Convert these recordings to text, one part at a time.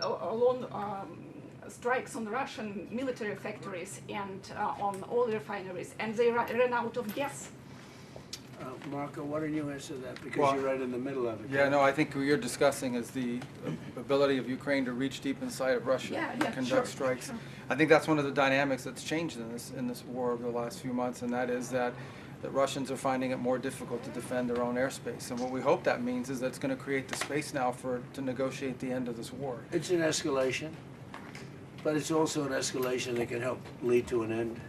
long strikes on Russian military factories and on oil refineries, and they ran out of gas. Marco, why don't you answer that, because you're right in the middle of it. Yeah, no, I think what you're discussing is the ability of Ukraine to reach deep inside of Russia and conduct strikes. Sure. I think that's one of the dynamics that's changed in this war over the last few months, and that is that Russians are finding it more difficult to defend their own airspace. And what we hope that means is that it's going to create the space now to negotiate the end of this war. It's an escalation, but it's also an escalation that can help lead to an end.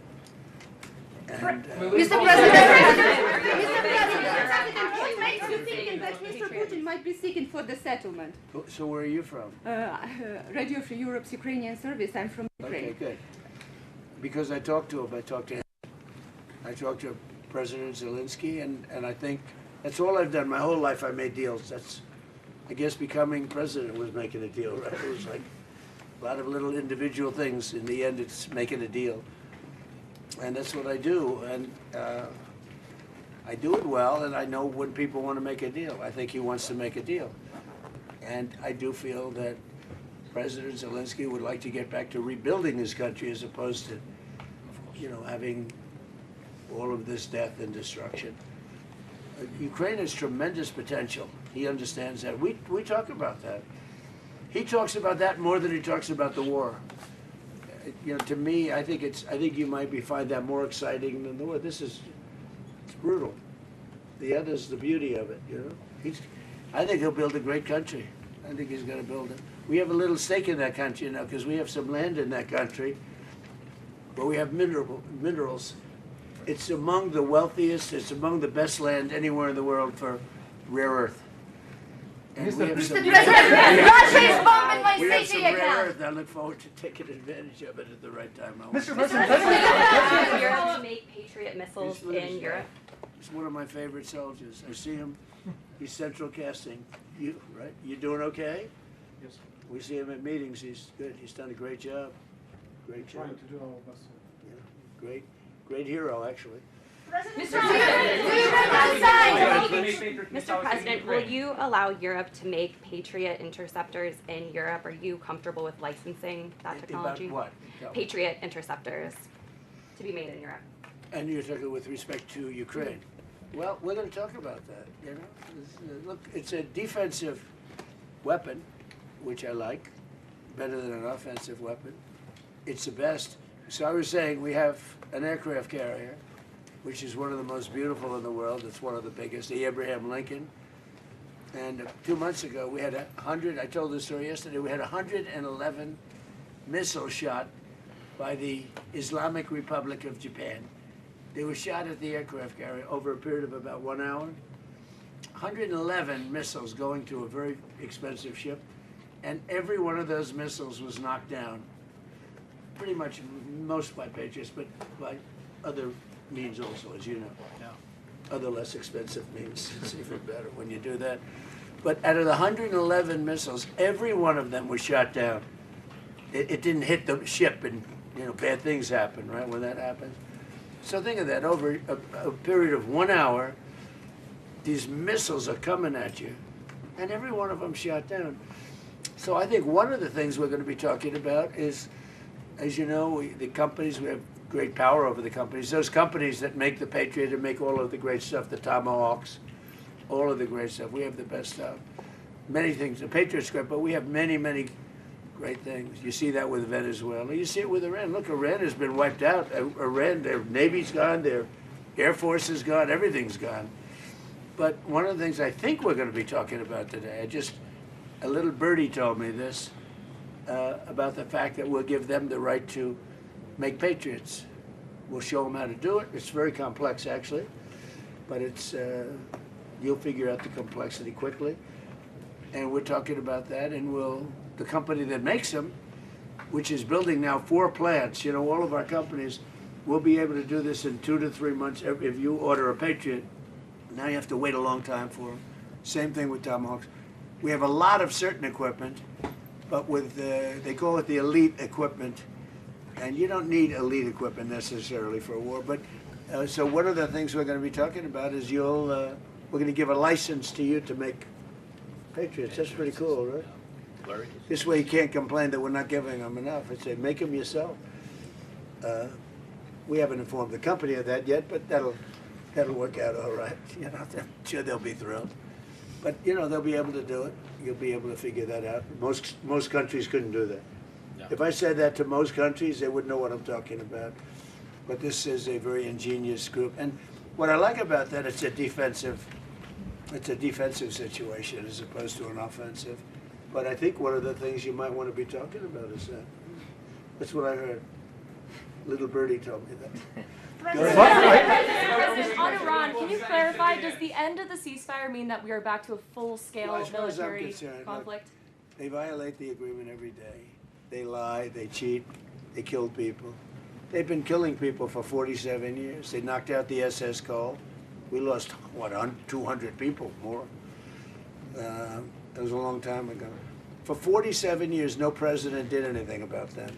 And, Mr. President, what makes you think that Mr. Putin might be seeking for the settlement? so where are you from? Radio Free Europe's Ukrainian service. I'm from Ukraine. Okay, good. Because I talked to him, I talked to President Zelensky, and I think that's all I've done. My whole life I made deals. That's, I guess becoming president was making a deal, right? It was like a lot of little individual things. In the end, it's making a deal. And that's what I do, and I do it well, and I know when people want to make a deal. I think he wants to make a deal. And I do feel that President Zelensky would like to get back to rebuilding his country as opposed to, having all of this death and destruction. Ukraine has tremendous potential. He understands that. We talk about that. He talks about that more than he talks about the war. To me, I think you might find that more exciting than the war. It's brutal. The other's the beauty of it. I think he'll build a great country. I think he's going to build it. We have a little stake in that country now because we have some land in that country, but we have minerals. It's among the wealthiest. It's among the best land anywhere in the world for rare earth. And Mr. President, Russia is bombing my city account. I look forward to taking advantage of it at the right time. Mr. President, Europe to make Patriot missiles in Europe. He's one of my favorite soldiers. I see him. He's central casting. You doing okay? Yes. We see him at meetings. He's good. He's done a great job. Great job. Trying to do our best. Yeah. Great hero, actually. Mr. President, will you allow Europe to make Patriot interceptors in Europe? Are you comfortable with licensing that technology? About what? Patriot interceptors to be made in Europe. And you're talking with respect to Ukraine. Well, we're going to talk about that. Look, it's a defensive weapon, which I like, better than an offensive weapon. It's the best. So I was saying we have an aircraft carrier, which is one of the most beautiful in the world. It's one of the biggest, the Abraham Lincoln. And 2 months ago, we had 100, I told this story yesterday, we had 111 missiles shot by the Islamic Republic of Japan. They were shot at the aircraft carrier over a period of about 1 hour. 111 missiles going to a very expensive ship, and every one of those missiles was knocked down. Pretty much most by Patriots, but by other means also, as you know. Yeah. Other less expensive means. It's even better when you do that. But out of the 111 missiles, every one of them was shot down. It didn't hit the ship, and bad things happen, right, when that happens. So think of that, over a period of 1 hour, these missiles are coming at you, and every one of them shot down. So I think one of the things we're going to be talking about is, as you know, the companies, we have great power over the companies. Those companies that make the Patriot and make all of the great stuff, the Tomahawks, all of the great stuff. We have the best stuff. Many things. The Patriot's great, but we have many, many great things. You see that with Venezuela. You see it with Iran. Look, Iran has been wiped out. Iran, their Navy's gone, their Air Force is gone, everything's gone. But one of the things I think we're going to be talking about today, a little birdie told me this, about the fact that we'll give them the right to make Patriots. We'll show them how to do it. It's very complex, actually, but you'll figure out the complexity quickly. And we're talking about that, and the company that makes them, which is building now 4 plants, all of our companies, will be able to do this in 2 to 3 months. If you order a Patriot, now you have to wait a long time for them. Same thing with Tomahawks. We have a lot of certain equipment, but they call it the elite equipment. And you don't need elite equipment necessarily for a war. But so one of the things we're going to be talking about is we're going to give a license to you to make Patriots. That's pretty cool, right? This way you can't complain that we're not giving them enough. I say, make them yourself. We haven't informed the company of that yet, but that'll work out all right. You know, I'm sure they'll be thrilled. But you know, they'll be able to do it. You'll be able to figure that out. Most countries couldn't do that. Yeah. If I said that to most countries, they wouldn't know what I'm talking about. But this is a very ingenious group, and what I like about that, it's a defensive situation as opposed to an offensive. But I think one of the things you might want to be talking about is that. That's what I heard. Little birdie told me that. President, on Iran, can you clarify, does the end of the ceasefire mean that we are back to a full-scale Well, as far as I'm military concerned, look, conflict? They violate the agreement every day. They lie, they cheat, they kill people. They've been killing people for 47 years. They knocked out the SS Cole. We lost, what, 200 people more? That was a long time ago. For 47 years, no president did anything about them.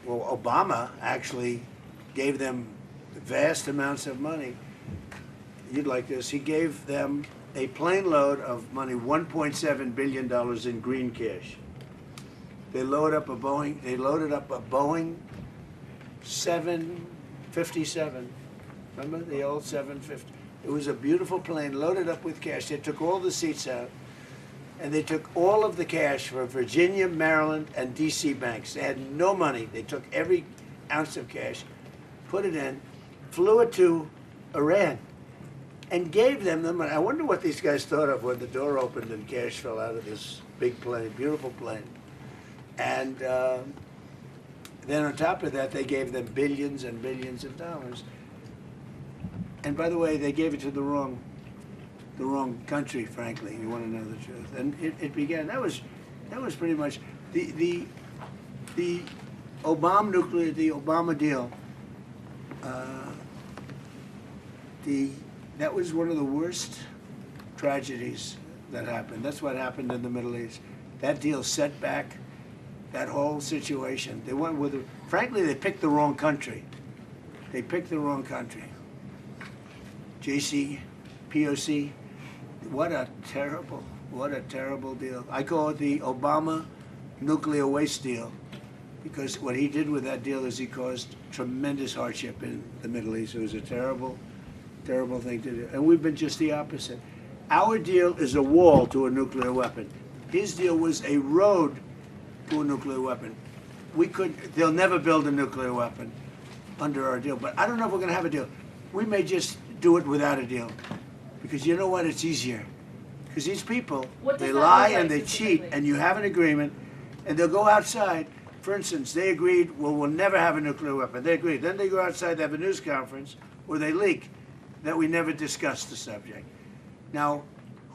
Well, Obama actually gave them vast amounts of money. You'd like this. He gave them a plane load of money, $1.7 billion in green cash. They loaded up a Boeing 757. Remember the old 750? It was a beautiful plane loaded up with cash. They took all the seats out, and they took all of the cash for Virginia, Maryland, and D.C. banks. They had no money. They took every ounce of cash, put it in, flew it to Iran, and gave them the money. I wonder what these guys thought of when the door opened and cash fell out of this big plane, beautiful plane. And then on top of that, they gave them billions and billions of dollars. And by the way, they gave it to the wrong country, frankly. You want to know the truth. And it began. That was pretty much the Obama deal. That was one of the worst tragedies that happened. That's what happened in the Middle East. That deal set back that whole situation. They went with, frankly, they picked the wrong country. They picked the wrong country. POC. What a terrible deal. I call it the Obama nuclear waste deal, because what he did with that deal is he caused tremendous hardship in the Middle East. It was a terrible, terrible thing to do. And we've been just the opposite. Our deal is a wall to a nuclear weapon. His deal was a road to a nuclear weapon. They'll never build a nuclear weapon under our deal, but I don't know if we're going to have a deal. We may just do it without a deal, because you know what? It's easier. Because these people, they lie and they cheat, and you have an agreement, and they'll go outside. For instance, they agreed, well, we'll never have a nuclear weapon. They agreed. Then they go outside, they have a news conference where they leak that we never discussed the subject. Now,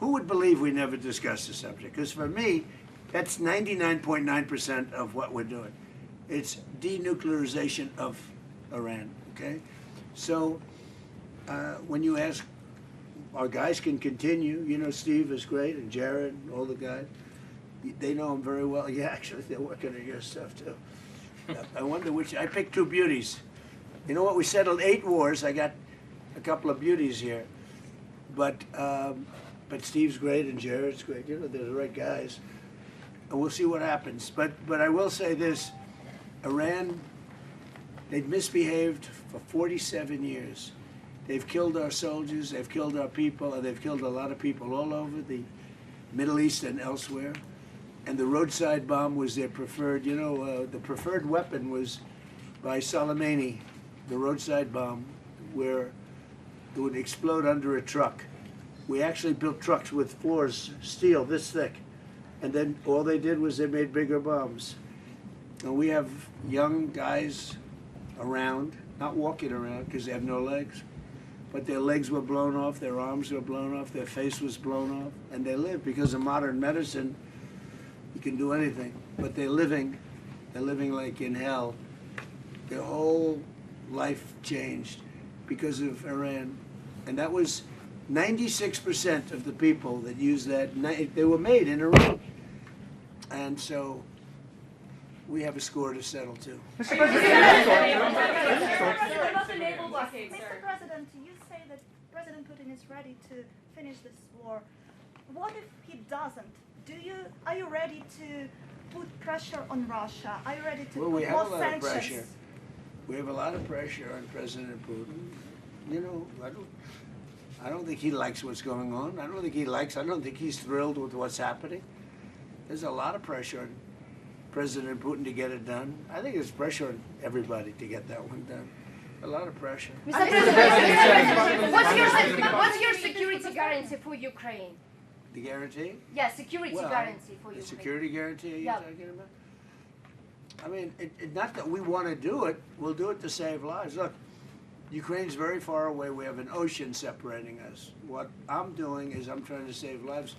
who would believe we never discussed the subject? Because for me, that's 99.9% of what we're doing. It's denuclearization of Iran, okay? So when you ask, our guys can continue. You know, Steve is great, and Jared, and all the guys. They know him very well. Yeah, actually, they're working on your stuff, too. I wonder which. I picked two beauties. You know what? We settled 8 wars. I got a couple of beauties here. But Steve's great, and Jared's great. You know, they're the right guys. And we'll see what happens. But I will say this. Iran, they've misbehaved for 47 years. They've killed our soldiers, they've killed our people, and they've killed a lot of people all over the Middle East and elsewhere. And the roadside bomb was their preferred, you know, the preferred weapon was by Soleimani, the roadside bomb, where it would explode under a truck. We actually built trucks with floors, steel this thick. And then all they did was they made bigger bombs. And we have young guys around, not walking around because they have no legs, but their legs were blown off, their arms were blown off, their face was blown off, and they live because of modern medicine. You can do anything, but they're living like in hell. Their whole life changed because of Iran. And that was 96% of the people that used that, they were made in Iran. And so we have a score to settle too. Mr. President, about the naval blockade, sir. Mr. President, you say that President Putin is ready to finish this war. What if he doesn't Are you ready to put pressure on Russia? Are you ready to Well, we put have a more lot of sanctions? pressure. We have a lot of pressure on President Putin. You know, I don't think he likes what's going on. I don't think he's thrilled with what's happening. There's a lot of pressure on President Putin to get it done. I think there's pressure on everybody to get that one done. A lot of pressure. Mr. President, what's your security guarantee for Ukraine? The guarantee? Yeah, security guarantee for The Ukraine. security guarantee you're Yeah. talking about? I mean, not that we want to do it. We'll do it to save lives. Look, Ukraine's very far away. We have an ocean separating us. What I'm doing is I'm trying to save lives.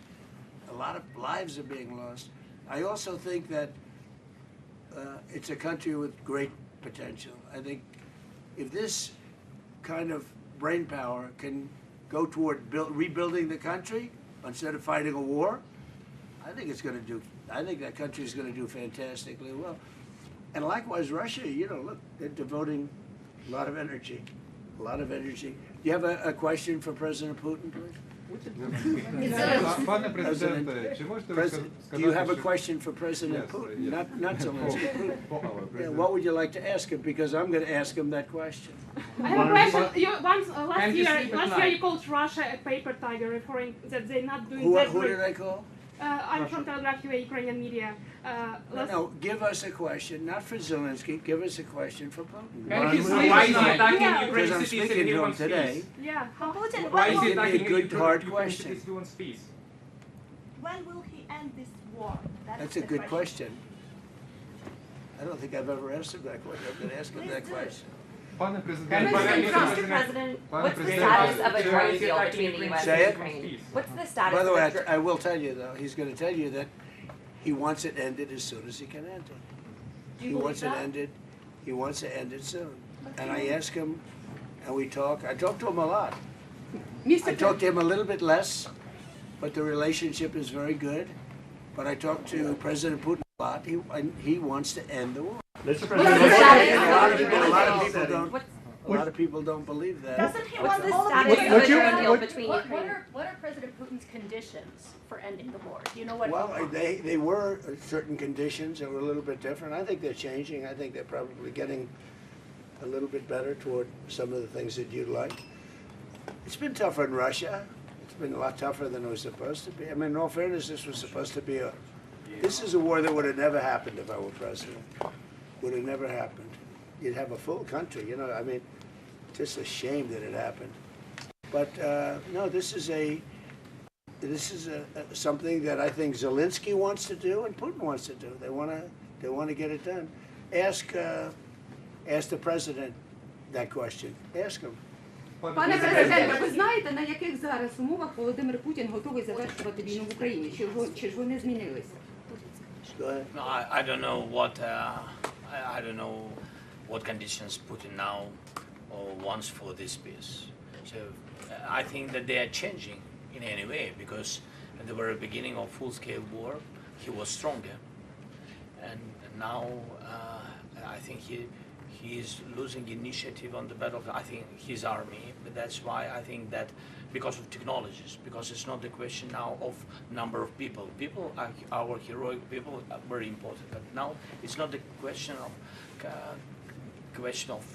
A lot of lives are being lost. I also think that it's a country with great potential. I think if this kind of brain power can go toward rebuilding the country instead of fighting a war, I think that country is going to do fantastically well. And likewise, Russia, you know, look, they're devoting a lot of energy. Do you have a question for President Putin, please? Пане президенте, чи можете ви сказати, Do you have a що- question for President Yes, Putin? yes. Not Zelensky. Yeah, what would you like to ask him? Because I'm going to ask him that question. I have a question. Last And you year, sleep at night. you called Russia a paper tiger, referring that they're not doing Who that did great. I call? I'm from Telegraph UA, Ukrainian media. No, give us a question, not for Zelensky. Give us a question for Putin. And he's Why is he attacking Yeah. Because I'm speaking to him today. Yeah, how, Putin, Why is Give he me a attacking good, hard question. when will he end this war? That's a good question. I don't think I've ever asked him that question. I'm going to ask him that question. Пане And президенте, Mr. President, what's the status of a drone deal between the U.S. Say and it. Ukraine? What's the status By the way, of a I will tell you though, he's going to tell you that he wants it ended as soon as he can end it. He wants it ended. He wants to end it soon. And I ask him, and we talk. I talk to him a lot. I talk to him a little bit less, but the relationship is very good. But I talk to President Putin a lot. He wants to end the war. Mr. President, A lot of people don't. What's A lot of people don't believe that. Doesn't he What's want the all of status the of a drone deal between Ukraine? What are President Putin's conditions for ending the war? Do you know what? Well, they were certain conditions that were a little bit different. I think they're changing. I think they're probably getting a little bit better toward some of the things that you'd like. It's been tougher in Russia. It's been a lot tougher than it was supposed to be. I mean, in all fairness, this was supposed to be this is a war that would have never happened if I were president. Would have never happened. You'd have a full country, you know, I mean, just a shame that it happened. But no, this is something that I think Zelensky wants to do and Putin wants to do. They want to get it done. Ask the president that question. Ask him. Пане президенте, ви знаєте, на яких зараз умовах Володимир Путін готовий завершувати війну в Україні? Чи ж вони змінилися? Go ahead. No, I don't know I don't know what conditions Putin now wants for this peace. So I think that they are changing in any way because at the very beginning of full-scale war, he was stronger, and now I think he is losing initiative on the battlefield. I think his army, but that's why I think that because of technologies, because it's not the question now of number of people. People, our heroic people, are very important. But now it's not the question of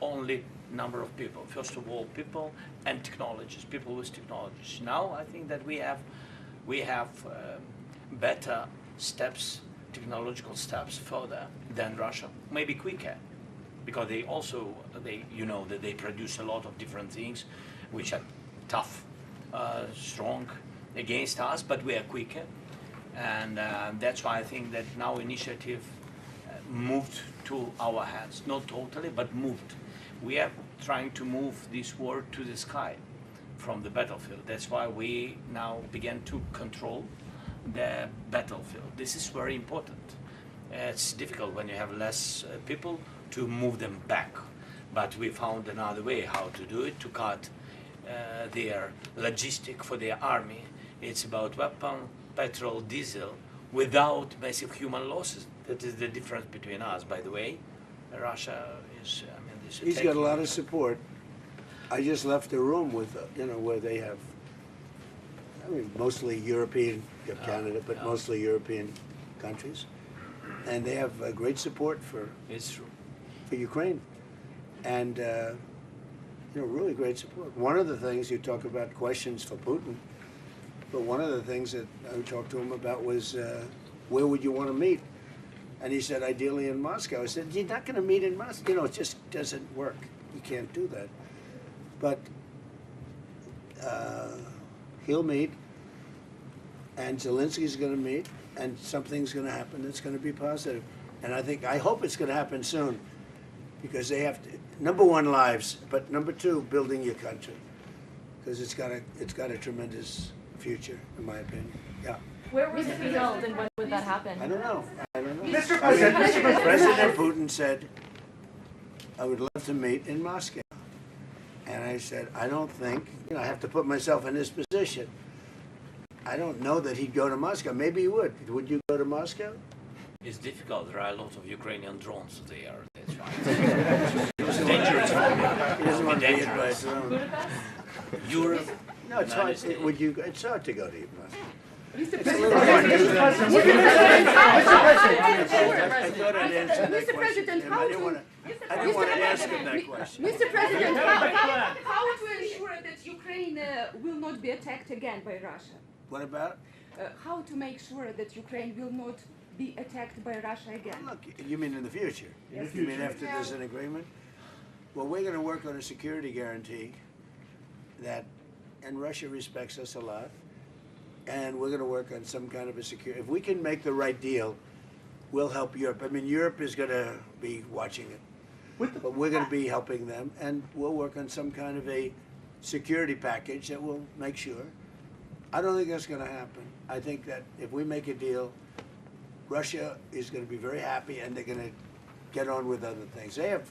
only number of people. First of all, people and technologies. People with technologies. Now I think that we have better steps, technological steps further than Russia. Maybe quicker, because they produce a lot of different things, which are tough, strong against us, but we are quicker, and that's why I think that now initiative moved to our hands, not totally, but moved. We are trying to move this war to the sky from the battlefield. That's why we now began to control the battlefield. This is very important. It's difficult when you have less people to move them back, but we found another way how to do it, to cut their logistic for their army. It's about weapon, petrol, diesel, without massive human losses. That is the difference between us, by the way. Russia is, He's got a lot of support. I just left the room with, where they have I mean, mostly European, you have Canada, but mostly European countries. And they have great support It's true. for Ukraine. And, really great support. One of the things, you talk about questions for Putin, but one of the things that I talked to him about was, where would you want to meet? And he said, ideally in Moscow. I said, you're not going to meet in Moscow. It just doesn't work. You can't do that. But he'll meet, and Zelensky's going to meet, and something's going to happen that's going to be positive. And I hope it's going to happen soon, because they have to, number one, lives, but number two, building your country, because it's got a tremendous future, in my opinion. Yeah. Where would it be held and when would that happen? I don't know. Mr. President, President Putin said, I would love to meet in Moscow. And I said, I don't think, I have to put myself in his position. I don't know that he'd go to Moscow. Maybe he would. Would you go to Moscow? It's difficult. There are a lot of Ukrainian drones there. That's right. It's dangerous. He doesn't want to be hit by his own. Europe. No, it's hard. It's hard to go to Moscow. Mr. It's a little hard. I thought I'd answer that Mr. President, question. how I didn't want to ask him that question. Mr. President, how to ensure that Ukraine will not be attacked again by Russia? What about? How to make sure that Ukraine will not be attacked by Russia again? Look, you mean in the future? You mean after there's an agreement? Well, we're going to work on a security guarantee and Russia respects us a lot, and we're going to work on some kind of a security. If we can make the right deal, we'll help Europe. I mean, Europe is going to be watching it, but we're going to be helping them, and we'll work on some kind of a security package that will make sure. I don't think that's going to happen. I think that if we make a deal, Russia is going to be very happy, and they're going to get on with other things. They have,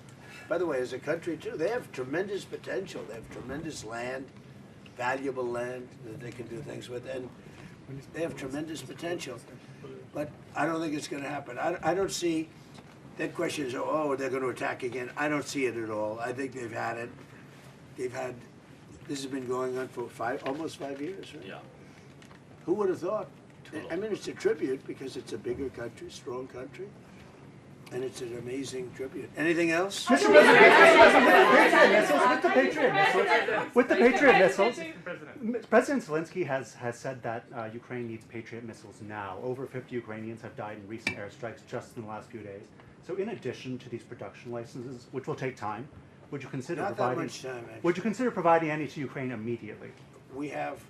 by the way, as a country too, they have tremendous potential. They have tremendous land, valuable land that they can do things with, and they have tremendous potential. But I don't think it's going to happen. I don't see, that question is, they're going to attack again. I don't see it at all. I think they've had it. This has been going on for almost 5 years, right? Yeah. Who would have thought? I mean, it's a tribute because it's a bigger country, strong country, and it's an amazing tribute. Anything else? Mr. President, with the Patriot missiles, President Zelensky has said that Ukraine needs Patriot missiles now. Over 50 Ukrainians have died in recent airstrikes just in the last few days. So in addition to these production licenses, which will take time, would you consider Not that much time, actually. Would you consider providing any to Ukraine immediately? We have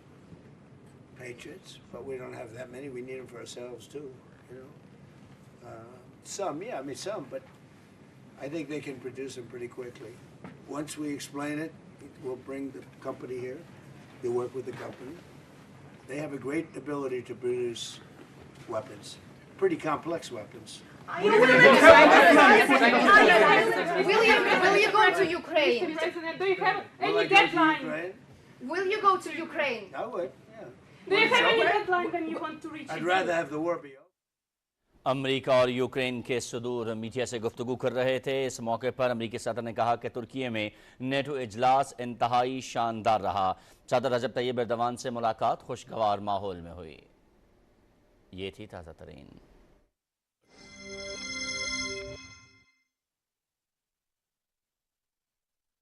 Patriots, but we don't have that many. We need them for ourselves too, Some, but I think they can produce them pretty quickly. Once we explain it, we'll bring the company here. They'll work with the company. They have a great ability to produce weapons, pretty complex weapons. Will you go to Ukraine? Mr. President, do you have Will I any go to deadline? Ukraine? Will you go to Ukraine? I would, yeah. Do you have any deadline when you want to reach I'd Ukraine? rather have the war be over. America और Ukraine के सुदूर media से गुफ्तगू कर रहे थे। इस मौके पर अमेरिकी सदर ने कहा कि तुर्की में नेटो इजलास इंतहाई शानदार रहा। सदर रजब तैयब एर्दोगान से मुलाकात खुशगवार माहौल में हुई। ये थी ताज़ा तरीन